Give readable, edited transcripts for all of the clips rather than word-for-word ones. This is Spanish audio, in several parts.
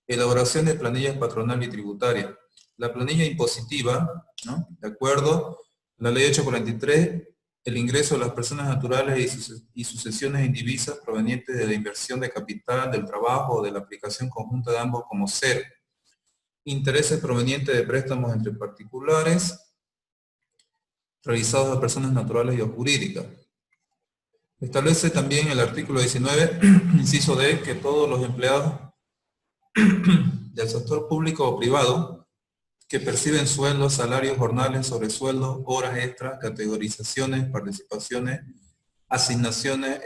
Elaboración de planillas patronal y tributaria. La planilla impositiva, ¿no? De acuerdo a la ley 843, el ingreso de las personas naturales y sucesiones indivisas provenientes de la inversión de capital, del trabajo o de la aplicación conjunta de ambos como cero. Intereses provenientes de préstamos entre particulares realizados a personas naturales y o jurídicas. Establece también el artículo 19, inciso D, que todos los empleados del sector público o privado que perciben sueldos, salarios, jornales, sobresueldos, horas extras, categorizaciones, participaciones, asignaciones,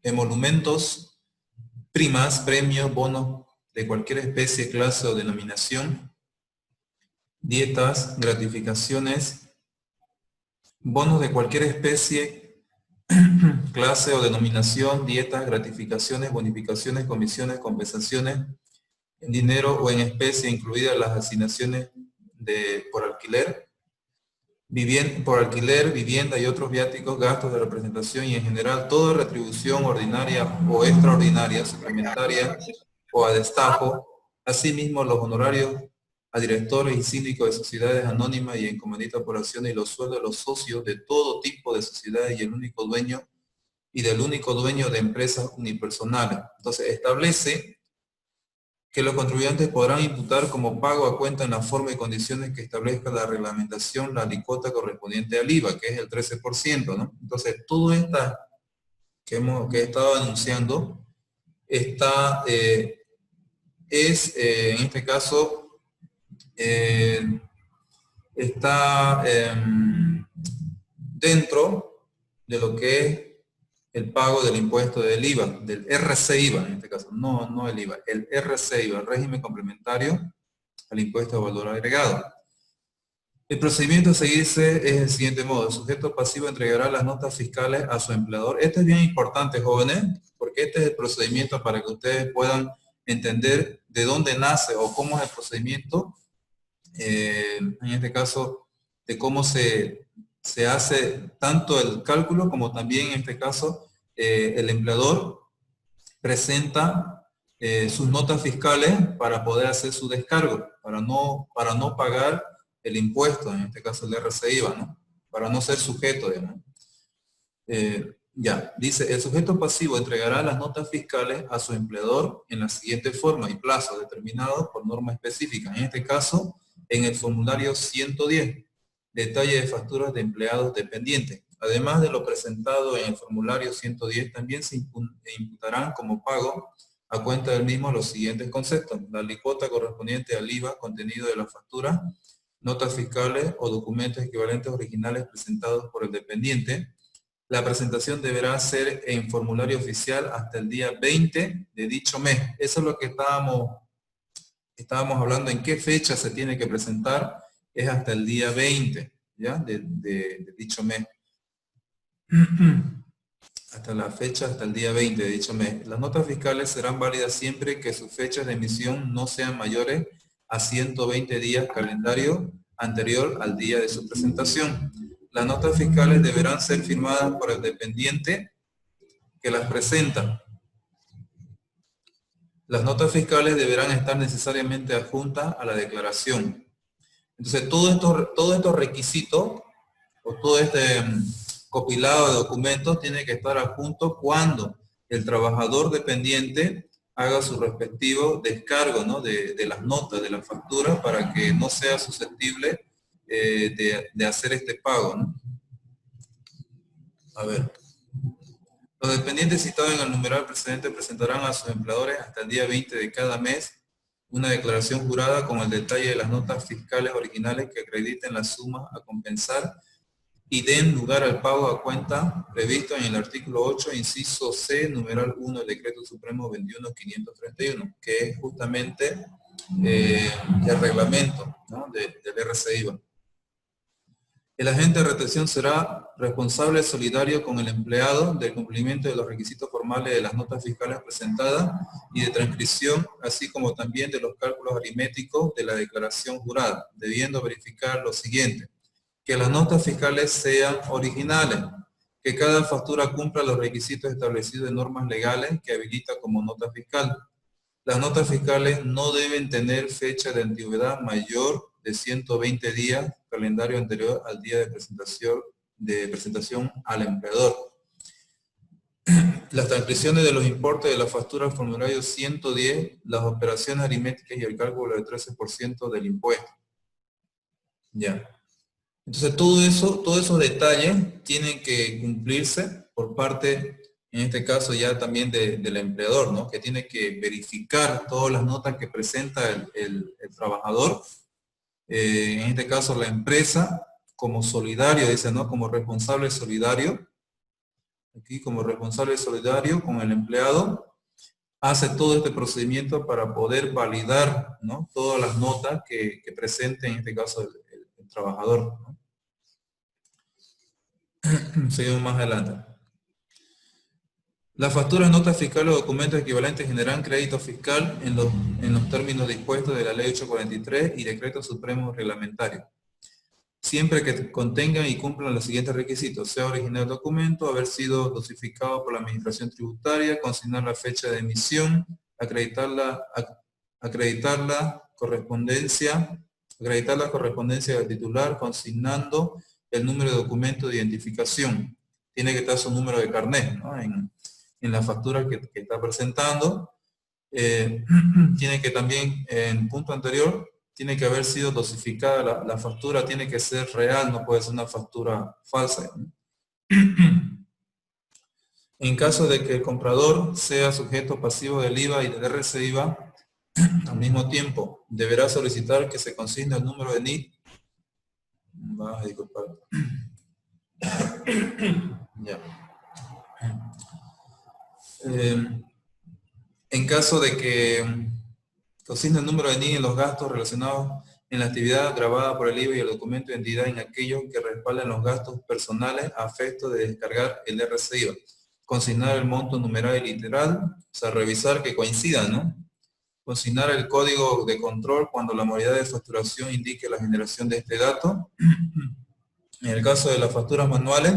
emolumentos, primas, premios, bonos de cualquier especie, clase o denominación, dietas, gratificaciones, bonos de cualquier especie, clase o denominación, dietas, gratificaciones, bonificaciones, comisiones, compensaciones, en dinero o en especie, incluidas las asignaciones por alquiler, vivienda y otros viáticos, gastos de representación y en general toda retribución ordinaria o extraordinaria, suplementaria o a destajo, asimismo los honorarios a directores y síndicos de sociedades anónimas y en comandita por acciones y los sueldos de los socios de todo tipo de sociedades y del único dueño de empresas unipersonales. Entonces establece que los contribuyentes podrán imputar como pago a cuenta en la forma y condiciones que establezca la reglamentación la alícuota correspondiente al IVA, que es el 13%, ¿no? Entonces, todo esto que he estado anunciando está, en este caso, está dentro de lo que es el pago del impuesto del IVA, del RC-IVA en este caso, no el IVA, el RC-IVA, el régimen complementario al impuesto de valor agregado. El procedimiento a seguirse es el siguiente modo: el sujeto pasivo entregará las notas fiscales a su empleador. Esto es bien importante, jóvenes, porque este es el procedimiento para que ustedes puedan entender de dónde nace o cómo es el procedimiento, en este caso, de cómo se hace tanto el cálculo como también en este caso el empleador presenta sus notas fiscales para poder hacer su descargo, para no pagar el impuesto, en este caso el RC-IVA, ¿no? Para no ser sujeto, digamos. Ya, dice, el sujeto pasivo entregará las notas fiscales a su empleador en la siguiente forma y plazo determinados por norma específica. En este caso, en el formulario 110, detalle de facturas de empleados dependientes. Además de lo presentado en el formulario 110, también se imputarán como pago a cuenta del mismo los siguientes conceptos: la alícuota correspondiente al IVA contenido de la factura, notas fiscales o documentos equivalentes originales presentados por el dependiente. La presentación deberá ser en formulario oficial hasta el día 20 de dicho mes. Eso es lo que estábamos hablando, en qué fecha se tiene que presentar, es hasta el día 20, ¿ya? De dicho mes. Hasta la fecha, hasta el día 20 de dicho mes. Las notas fiscales serán válidas siempre que sus fechas de emisión no sean mayores a 120 días calendario anterior al día de su presentación. Las notas fiscales deberán ser firmadas por el dependiente que las presenta. Las notas fiscales deberán estar necesariamente adjuntas a la declaración. Entonces, todos estos requisitos, o todo este compilado de documentos, tiene que estar adjunto cuando el trabajador dependiente haga su respectivo descargo, ¿no? de las notas, de la factura, para que no sea susceptible de hacer este pago, ¿no? A ver. Los dependientes citados en el numeral precedente presentarán a sus empleadores hasta el día 20 de cada mes una declaración jurada con el detalle de las notas fiscales originales que acrediten la suma a compensar y den lugar al pago a cuenta previsto en el artículo 8, inciso C, numeral 1 del Decreto Supremo 21.531, que es justamente el reglamento, ¿no? del RC-IVA. El agente de retención será responsable solidario con el empleado del cumplimiento de los requisitos formales de las notas fiscales presentadas y de transcripción, así como también de los cálculos aritméticos de la declaración jurada, debiendo verificar lo siguiente: que las notas fiscales sean originales, que cada factura cumpla los requisitos establecidos en normas legales que habilita como nota fiscal. Las notas fiscales no deben tener fecha de antigüedad mayor de 120 días, calendario anterior al día de presentación al empleador. Las transcripciones de los importes de la factura al formulario 110, las operaciones aritméticas y el cálculo del 13% del impuesto. Ya. Entonces todos esos detalles tienen que cumplirse por parte, en este caso ya también del empleador, ¿no? Que tiene que verificar todas las notas que presenta el trabajador, en este caso la empresa, como solidario, dice, ¿no? Como responsable solidario, aquí como responsable solidario con el empleado, hace todo este procedimiento para poder validar, ¿no? Todas las notas que presente, en este caso, el trabajador, ¿no? Seguimos más adelante. Las facturas, notas fiscales o documentos equivalentes generan crédito fiscal en los términos dispuestos de la Ley 843 y Decreto Supremo Reglamentario. Siempre que contengan y cumplan los siguientes requisitos: sea original el documento, haber sido dosificado por la Administración Tributaria, consignar la fecha de emisión, acreditar la correspondencia del titular, consignando el número de documento de identificación. Tiene que estar su número de carnet, ¿no? En la factura que está presentando. Tiene que también, en punto anterior, tiene que haber sido dosificada la factura, tiene que ser real, no puede ser una factura falsa, ¿no? En caso de que el comprador sea sujeto pasivo del IVA y del RCIVA, al mismo tiempo deberá solicitar que se consigne el número de NIT. Va a disculpar. Ya. En caso de que consigne el número de NID en los gastos relacionados en la actividad grabada por el IVA y el documento de identidad en aquellos que respaldan los gastos personales a efecto de descargar el RCIVA. Consignar el monto numeral y literal, o sea, revisar que coincidan, ¿no? Consignar el código de control cuando la modalidad de facturación indique la generación de este dato. En el caso de las facturas manuales,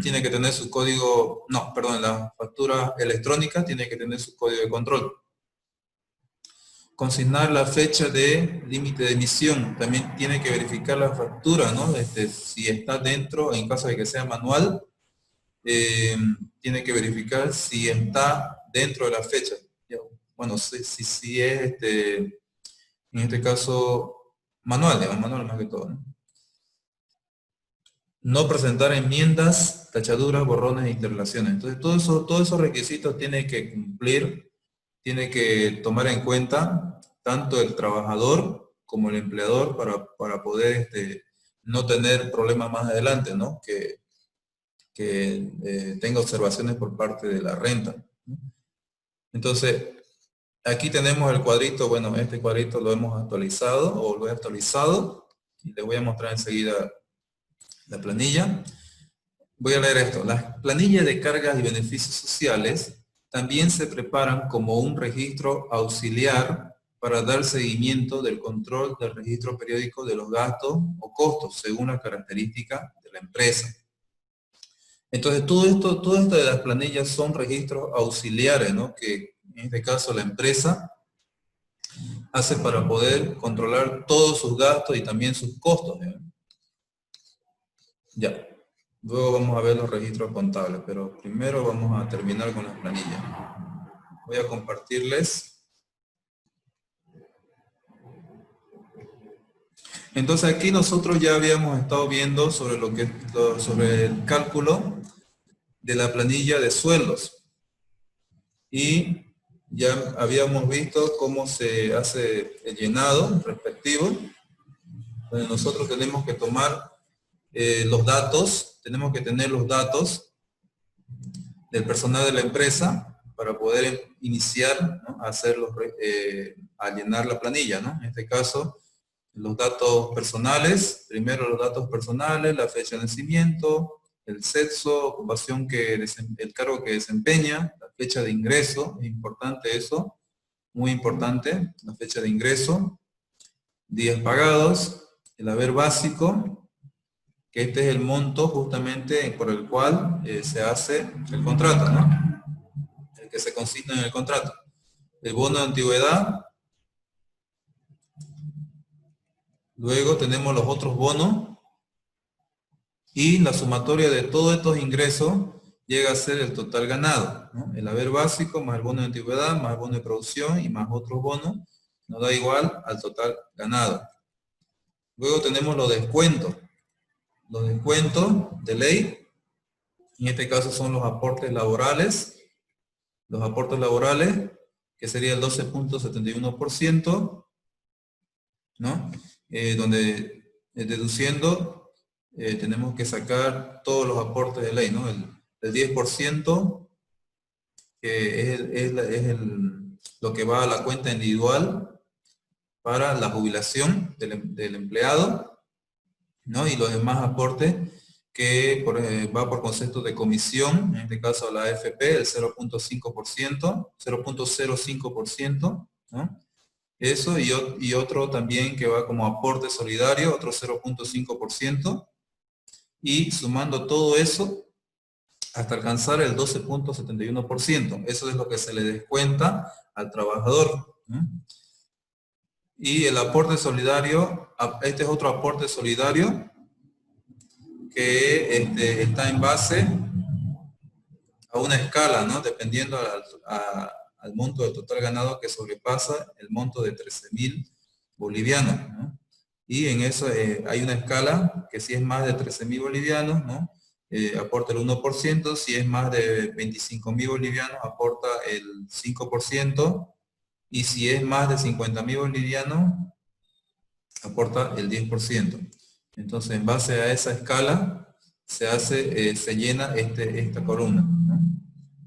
tiene que tener su código, la factura electrónica tiene que tener su código de control. Consignar la fecha de límite de emisión, también tiene que verificar la factura, ¿no? Si está dentro, en caso de que sea manual, tiene que verificar si está dentro de la fecha. Bueno, si es, en este caso, manual más que todo, ¿no? No presentar enmiendas, tachaduras, borrones e interrelaciones. Entonces, todos esos requisitos tiene que cumplir, tiene que tomar en cuenta tanto el trabajador como el empleador para poder no tener problemas más adelante, ¿no? Que tenga observaciones por parte de la renta. Entonces, aquí tenemos el cuadrito. Bueno, este cuadrito lo hemos actualizado o lo he actualizado y les voy a mostrar enseguida la planilla. Voy a leer esto. Las planillas de cargas y beneficios sociales también se preparan como un registro auxiliar para dar seguimiento del control del registro periódico de los gastos o costos según la característica de la empresa. Entonces, todo esto de las planillas son registros auxiliares, ¿no? Que en este caso la empresa hace para poder controlar todos sus gastos y también sus costos, ¿no? Ya. Luego vamos a ver los registros contables, pero primero vamos a terminar con las planillas. Voy a compartirles. Entonces aquí nosotros ya habíamos estado viendo sobre el cálculo de la planilla de sueldos. Y ya habíamos visto cómo se hace el llenado respectivo. Entonces nosotros tenemos que tomar los datos, tenemos que tener los datos del personal de la empresa para poder iniciar, ¿no? A llenar la planilla, ¿no? En este caso, los datos personales, primero los datos personales, la fecha de nacimiento, el sexo, ocupación el cargo que desempeña, la fecha de ingreso, es importante eso, muy importante, la fecha de ingreso, días pagados, el haber básico, que este es el monto justamente por el cual se hace el contrato, ¿no? El que se consigna en el contrato. el bono de antigüedad. Luego tenemos los otros bonos. Y la sumatoria de todos estos ingresos llega a ser el total ganado, ¿no? El haber básico más el bono de antigüedad, más el bono de producción y más otros bonos, nos da igual al total ganado. Luego tenemos los descuentos. Los descuentos de ley, en este caso son los aportes laborales. Los aportes laborales, que sería el 12.71%, ¿no? Donde deduciendo tenemos que sacar todos los aportes de ley, ¿no? El 10%, que lo que va a la cuenta individual para la jubilación del empleado, ¿no? Y los demás aportes que va por concepto de comisión, en este caso la AFP, el 0.5%, 0.05%, ¿no? Eso y otro también que va como aporte solidario, otro 0.5%, y sumando todo eso hasta alcanzar el 12.71%. Eso es lo que se le descuenta al trabajador, ¿no? Y el aporte solidario, este es otro aporte solidario que está en base a una escala, ¿no? Dependiendo al monto del total ganado que sobrepasa el monto de 13.000 bolivianos, ¿no? Y en eso hay una escala que si es más de 13.000 bolivianos, ¿no? Aporta el 1%, si es más de 25.000 bolivianos, aporta el 5%, y si es más de 50.000 bolivianos, aporta el 10%. Entonces, en base a esa escala, se llena esta columna, ¿no?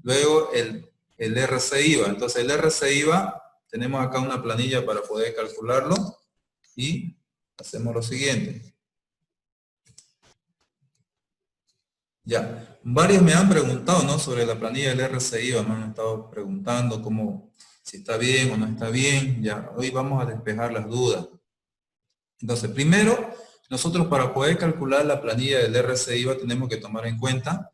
Luego, el RC IVA. Entonces, el RC IVA, tenemos acá una planilla para poder calcularlo, y hacemos lo siguiente. Ya, varios me han preguntado, ¿no?, sobre la planilla del RC IVA, me han estado preguntando si está bien o no está bien. Ya, hoy vamos a despejar las dudas. Entonces, primero, nosotros para poder calcular la planilla del RC IVA tenemos que tomar en cuenta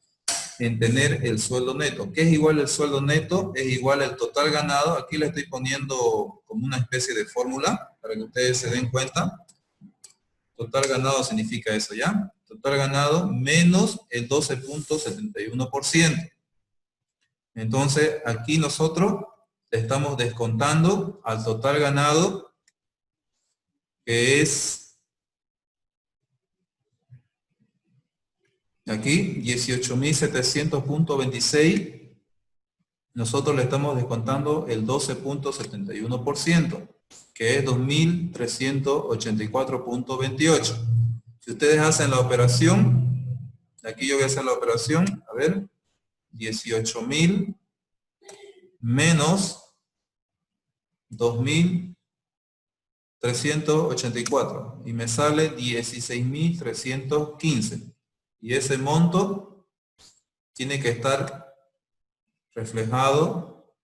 en tener el sueldo neto. ¿Qué es igual el sueldo neto? Es igual el total ganado. Aquí le estoy poniendo como una especie de fórmula para que ustedes se den cuenta. Total ganado significa eso, ¿ya? Total ganado menos el 12.71%. Entonces, aquí nosotros le estamos descontando al total ganado, que es aquí 18.700.26. Nosotros le estamos descontando el 12.71%, que es 2.384.28. Si ustedes hacen la operación, aquí yo voy a hacer la operación, a ver, 18.000 menos 2.384 y me sale 16.315. Y ese monto tiene que estar reflejado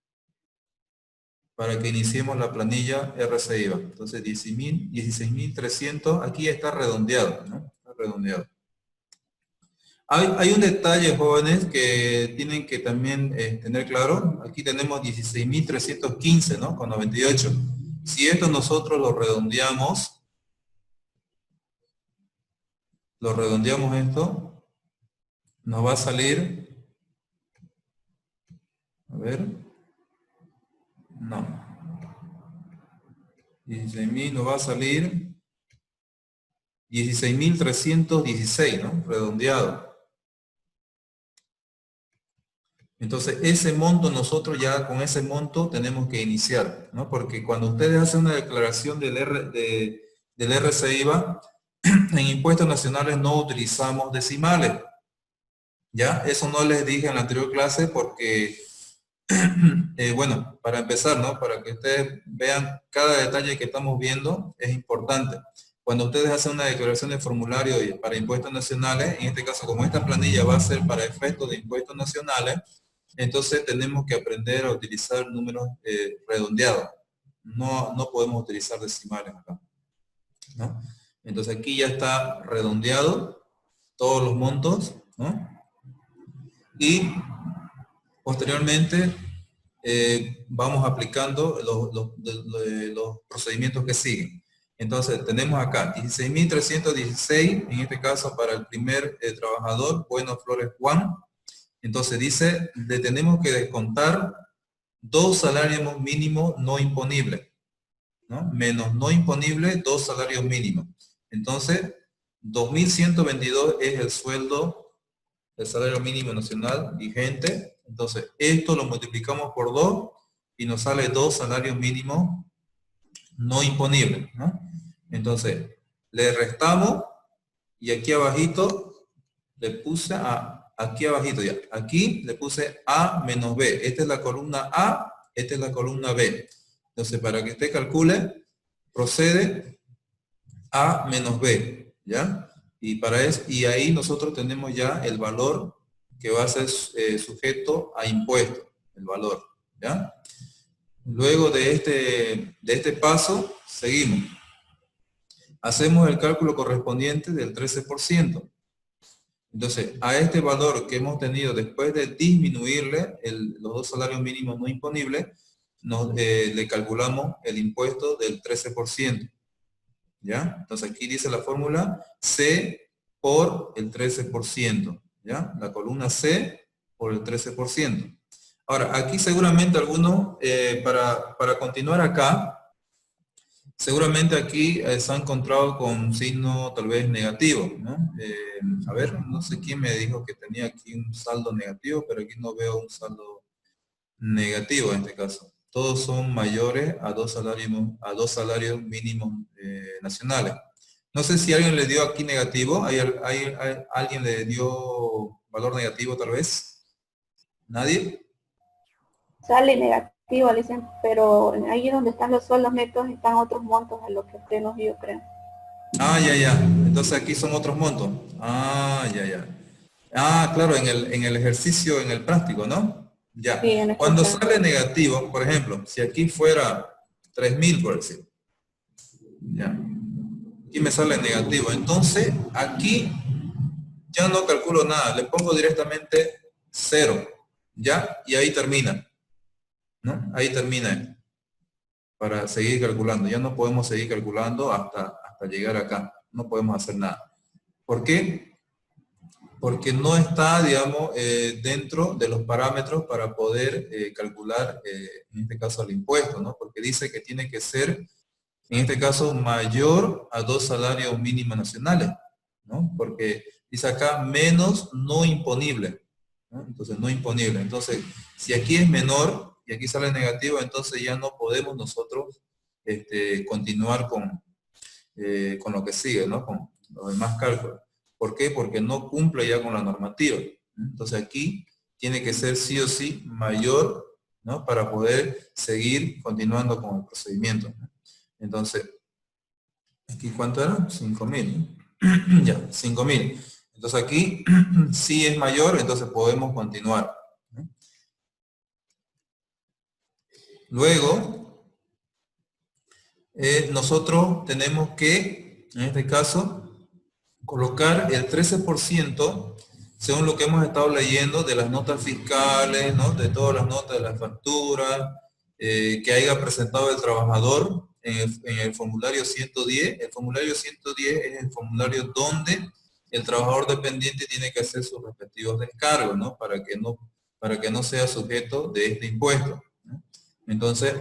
para que iniciemos la planilla RC IVA. Entonces 16.300, aquí está redondeado, ¿no? Está redondeado. Hay un detalle, jóvenes, que tienen que también tener claro. Aquí tenemos 16.315, ¿no? Con 98. Si esto nosotros lo redondeamos esto, nos va a salir, a ver, no, 16.000 nos va a salir 16.316, ¿no? Redondeado. Entonces, ese monto nosotros ya con ese monto tenemos que iniciar, ¿no? Porque cuando ustedes hacen una declaración del RC IVA, en impuestos nacionales no utilizamos decimales. ¿Ya? Eso no les dije en la anterior clase porque, bueno, para empezar, ¿no? Para que ustedes vean cada detalle que estamos viendo, es importante. Cuando ustedes hacen una declaración de formulario para impuestos nacionales, en este caso, como esta planilla va a ser para efectos de impuestos nacionales, entonces tenemos que aprender a utilizar números redondeados. No podemos utilizar decimales acá, ¿no? Entonces aquí ya está redondeado todos los montos, ¿no? Y posteriormente vamos aplicando los procedimientos que siguen. Entonces, tenemos acá 16.316, en este caso para el primer trabajador, Bueno Flores Juan. Entonces dice, le tenemos que descontar 2 salarios mínimos no imponibles, ¿no? Menos no imponible, 2 salarios mínimos. Entonces, 2.122 es el sueldo, el salario mínimo nacional vigente. Entonces, esto lo multiplicamos por 2 y nos sale 2 salarios mínimos no imponibles, ¿no? Entonces, le restamos y aquí abajito le puse aquí abajito ya. Aquí le puse A menos B. Esta es la columna A, esta es la columna B. Entonces, para que usted calcule, procede A menos B, ¿ya? Y para eso, y ahí nosotros tenemos ya el valor que va a ser sujeto a impuesto, el valor, ¿ya? Luego de este paso, seguimos. Hacemos el cálculo correspondiente del 13%. Entonces, a este valor que hemos tenido después de disminuirle los 2 salarios mínimos no imponibles, le calculamos el impuesto del 13%. ¿Ya? Entonces aquí dice la fórmula C por el 13%. ¿Ya? La columna C por el 13%. Ahora, aquí seguramente algunos, para continuar acá, seguramente aquí se ha encontrado con un signo tal vez negativo, ¿no? A ver, no sé quién me dijo que tenía aquí un saldo negativo, pero aquí no veo un saldo negativo en este caso. Todos son mayores a 2 salarios mínimos nacionales. No sé si alguien le dio aquí negativo. ¿Alguien le dio valor negativo tal vez? ¿Nadie? Sale negativo, dicen, pero ahí donde están los sueldos netos están otros montos a los que usted nos dio, creo. Ah, ya. Entonces aquí son otros montos. Ah, ya. Ah, claro, en el ejercicio, en el práctico, ¿no? Ya. Sí, Cuando sale negativo, por ejemplo, si aquí fuera 3.000, por decir. Ya. Aquí me sale negativo. Entonces, aquí ya no calculo nada. Le pongo directamente 0. ¿Ya? Y ahí termina. ¿No? Ahí termina. Para seguir calculando. Ya no podemos seguir calculando hasta llegar acá. No podemos hacer nada. ¿Por qué? Porque no está, digamos, dentro de los parámetros para poder calcular, en este caso, el impuesto, ¿no? Porque dice que tiene que ser, en este caso, mayor a 2 salarios mínimos nacionales, ¿no? Porque dice acá, menos no imponible, ¿no? Entonces, no imponible. Entonces, si aquí es menor y aquí sale negativo, entonces ya no podemos nosotros continuar con lo que sigue, ¿no? Con los demás cálculos. ¿Por qué? Porque no cumple ya con la normativa. Entonces aquí tiene que ser sí o sí mayor, ¿no? Para poder seguir continuando con el procedimiento, ¿no? Entonces, ¿aquí cuánto era? 5.000. Ya, 5.000. Entonces aquí sí es mayor, entonces podemos continuar, ¿no? Luego, nosotros tenemos que, en este caso, colocar el 13%, según lo que hemos estado leyendo, de las notas fiscales, ¿no? De todas las notas de la factura, que haya presentado el trabajador en el formulario 110. El formulario 110 es el formulario donde el trabajador dependiente tiene que hacer sus respectivos descargos, ¿no? Para que no sea sujeto de este impuesto, ¿no? Entonces,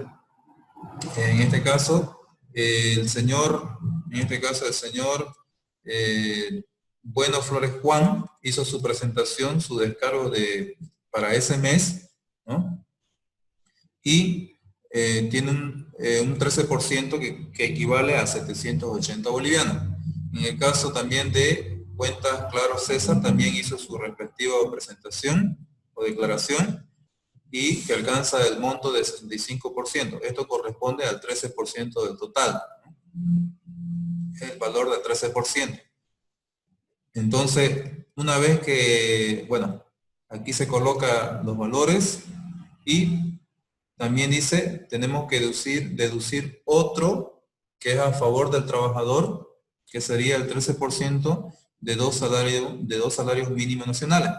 en este caso, el señor Bueno Flores Juan hizo su presentación, su descargo para ese mes, ¿no? Y tiene un 13% que equivale a 780 bolivianos. En el caso también de Cuentas Claro César, también hizo su respectiva presentación o declaración y que alcanza el monto de 65%. Esto corresponde al 13% del total, ¿no? El valor del 13%. Entonces, una vez que, bueno, aquí se colocan los valores y también dice, tenemos que deducir otro que es a favor del trabajador, que sería el 13% de dos salarios mínimos nacionales.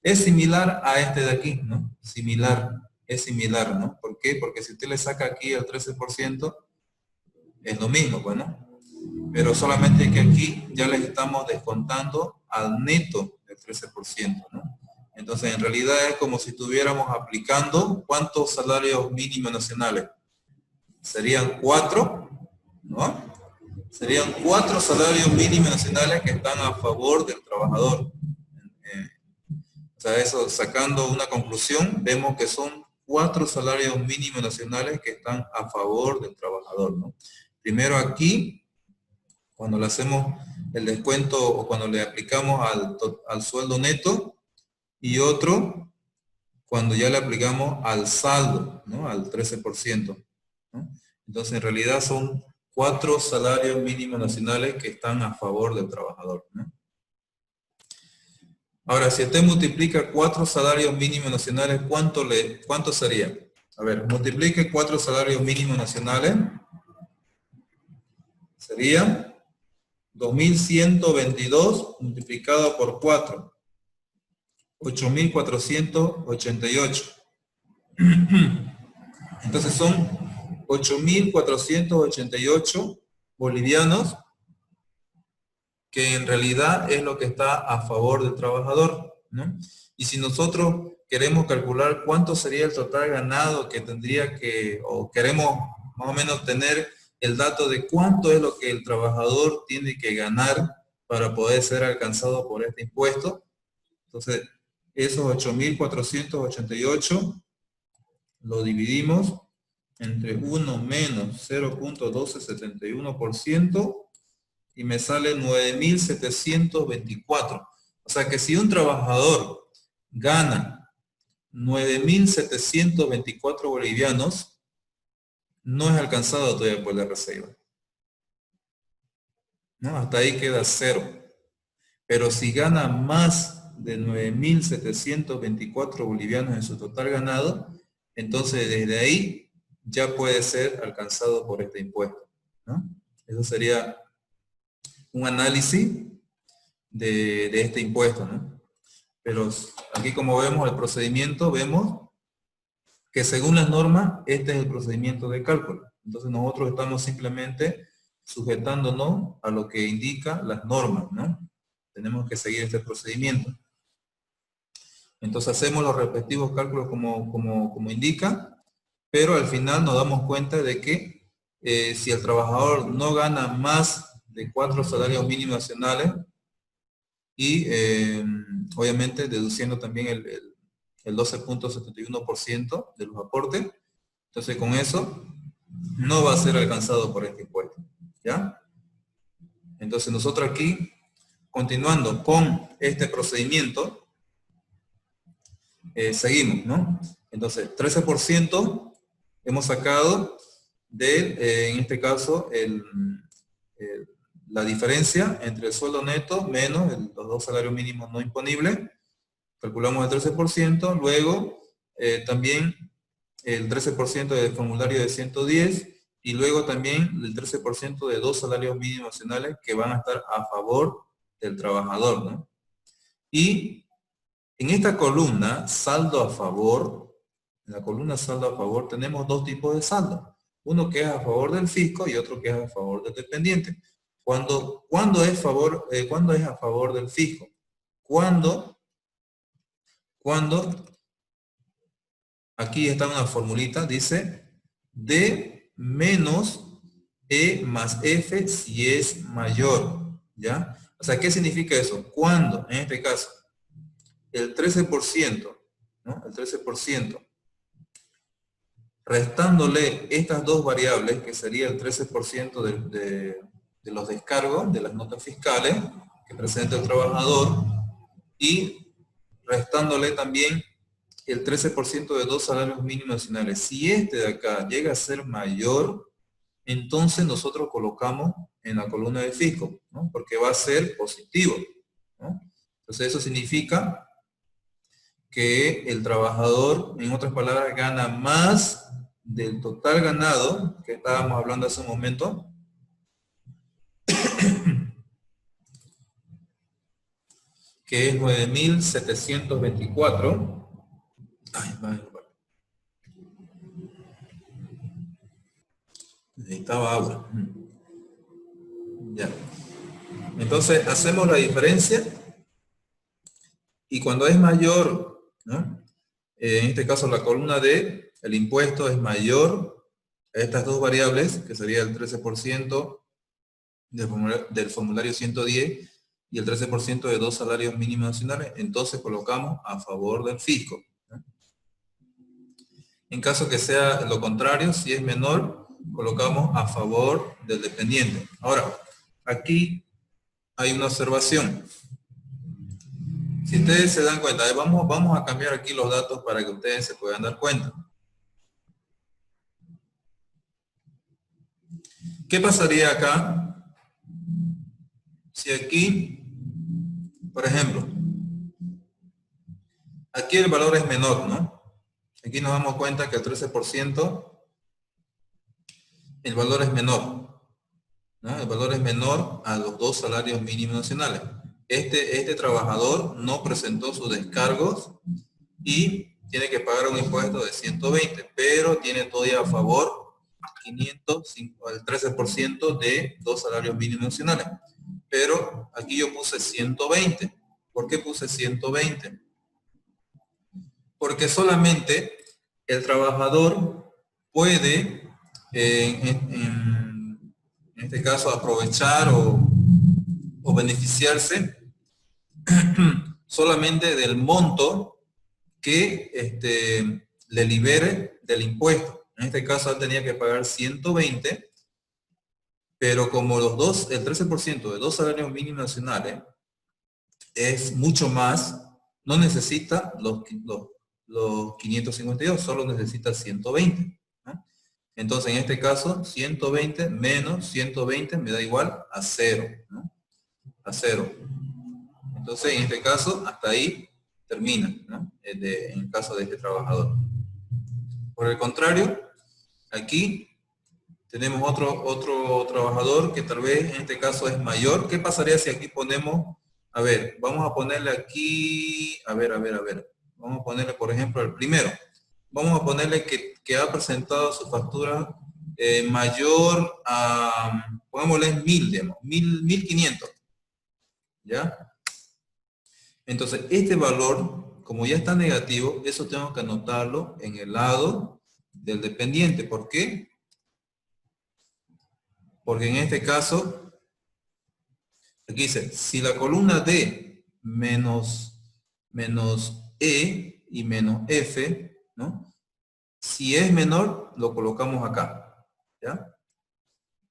Es similar a este de aquí, ¿no? Similar. es similar, ¿no? ¿Por qué? Porque si usted le saca aquí el 13%, es lo mismo, bueno. Pero solamente que aquí ya les estamos descontando al neto del 13%, ¿no? Entonces, en realidad es como si estuviéramos aplicando ¿cuántos salarios mínimos nacionales? Serían 4, ¿no? Serían 4 salarios mínimos nacionales que están a favor del trabajador. O sea, eso, sacando una conclusión, vemos que son 4 salarios mínimos nacionales que están a favor del trabajador, ¿no? Primero aquí, cuando le hacemos el descuento o cuando le aplicamos al sueldo neto, y otro cuando ya le aplicamos al saldo, ¿no? Al 13%, ¿no? Entonces, en realidad son 4 salarios mínimos nacionales que están a favor del trabajador, ¿no? Ahora, si usted multiplica 4 salarios mínimos nacionales, ¿cuánto sería? A ver, multiplique 4 salarios mínimos nacionales. Sería 2.122 multiplicado por 4. 8.488. Entonces son 8.488 bolivianos, que en realidad es lo que está a favor del trabajador, ¿no? Y si nosotros queremos calcular cuánto sería el total ganado que tendría que, o queremos más o menos tener el dato de cuánto es lo que el trabajador tiene que ganar para poder ser alcanzado por este impuesto, entonces esos 8.488 lo dividimos entre 1 menos 0.1271% y me sale 9.724. O sea que si un trabajador gana 9.724 bolivianos, no es alcanzado todavía por la reserva, ¿no? Hasta ahí queda 0. Pero si gana más de 9.724 bolivianos en su total ganado, entonces desde ahí ya puede ser alcanzado por este impuesto, ¿no? Eso sería un análisis de este impuesto, ¿no? Pero aquí, como vemos el procedimiento, vemos que según las normas, este es el procedimiento de cálculo. Entonces nosotros estamos simplemente sujetándonos a lo que indica las normas, ¿no? Tenemos que seguir este procedimiento. Entonces hacemos los respectivos cálculos como indica, pero al final nos damos cuenta de que si el trabajador no gana más de 4 salarios mínimos nacionales, y obviamente deduciendo también el 12.71% de los aportes, entonces con eso no va a ser alcanzado por este impuesto, ¿ya? Entonces nosotros aquí, continuando con este procedimiento, seguimos, ¿no? Entonces, 13% hemos sacado de, en este caso, la diferencia entre el sueldo neto menos los 2 salarios mínimos no imponibles. Calculamos el 13%, luego también el 13% del formulario de 110, y luego también el 13% de 2 salarios mínimos nacionales que van a estar a favor del trabajador, ¿no? Y en esta columna, saldo a favor, en la columna saldo a favor tenemos 2 tipos de saldo. Uno que es a favor del fisco y otro que es a favor del dependiente. ¿Cuándo es a favor del fisco? Cuando aquí está una formulita, dice D menos E más F si es mayor, ¿ya? O sea, ¿qué significa eso? Cuando, en este caso, el 13%, ¿no? El 13%, restándole estas dos variables, que sería el 13% de los descargos de las notas fiscales que presenta el trabajador, y restándole también el 13% de 2 salarios mínimos nacionales. Si este de acá llega a ser mayor, entonces nosotros colocamos en la columna de fisco, ¿no? Porque va a ser positivo, ¿no? Entonces eso significa que el trabajador, en otras palabras, gana más del total ganado, que estábamos hablando hace un momento, que es 9.724. Ay, vale. Necesitaba agua. Ya. Entonces, hacemos la diferencia. Y cuando es mayor, ¿no? En este caso la columna D, el impuesto es mayor a estas dos variables, que sería el 13% del formulario 110 y el 13% de dos salarios mínimos nacionales, entonces colocamos a favor del fisco, ¿no? En caso que sea lo contrario, si es menor, colocamos a favor del dependiente. Ahora, aquí hay una observación. Si ustedes se dan cuenta, vamos a cambiar aquí los datos para que ustedes se puedan dar cuenta. ¿Qué pasaría acá si aquí, por ejemplo, aquí el valor es menor, ¿no? Aquí nos damos cuenta que el 13%, el valor es menor, ¿no? El valor es menor a los dos salarios mínimos nacionales. Este trabajador no presentó sus descargos y tiene que pagar un impuesto de 120, pero tiene todavía a favor 500, el 13% de dos salarios mínimos nacionales. Pero aquí yo puse 120. ¿Por qué puse 120? Porque solamente el trabajador puede, en este caso, aprovechar o beneficiarse solamente del monto que le libere del impuesto. En este caso él tenía que pagar 120, pero como el 13% de dos salarios mínimos nacionales es mucho más, no necesita los 552, solo necesita 120, ¿no? Entonces en este caso 120 menos 120 me da igual a 0, ¿no? A 0. Entonces en este caso hasta ahí termina, ¿no? En el caso de este trabajador. Por el contrario, aquí tenemos otro trabajador que tal vez en este caso es mayor. ¿Qué pasaría si aquí ponemos, a ver, vamos a ponerle aquí, a ver. Vamos a ponerle, por ejemplo, el primero. Vamos a ponerle que ha presentado su factura mayor a, pongámosle 1000, digamos, 1500. ¿Ya? Entonces, este valor, como ya está negativo, eso tengo que anotarlo en el lado del dependiente. ¿Por qué? Porque en este caso, aquí dice, si la columna D menos E y menos F, ¿no? Si es menor, lo colocamos acá, ¿ya?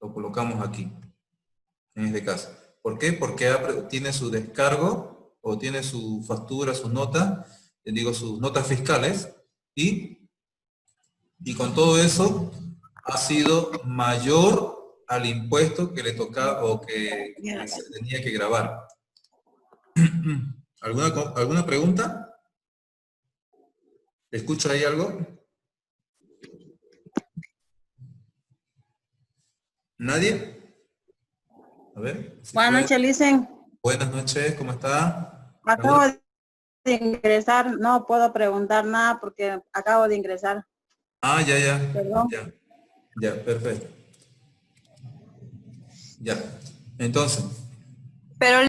Lo colocamos aquí, en este caso. ¿Por qué? Porque tiene su descargo, o tiene su factura, sus notas, sus notas fiscales, y con todo eso ha sido mayor al impuesto que le tocaba o que se tenía que grabar. ¿Alguna pregunta? ¿Escucho ahí algo? ¿Nadie? A ver. Si Buenas noches, Licen. Buenas noches, ¿cómo está? Acabo de ingresar, no puedo preguntar nada porque acabo de ingresar. Ah, ya. Perdón. Ya, perfecto. Ya. Entonces. Pero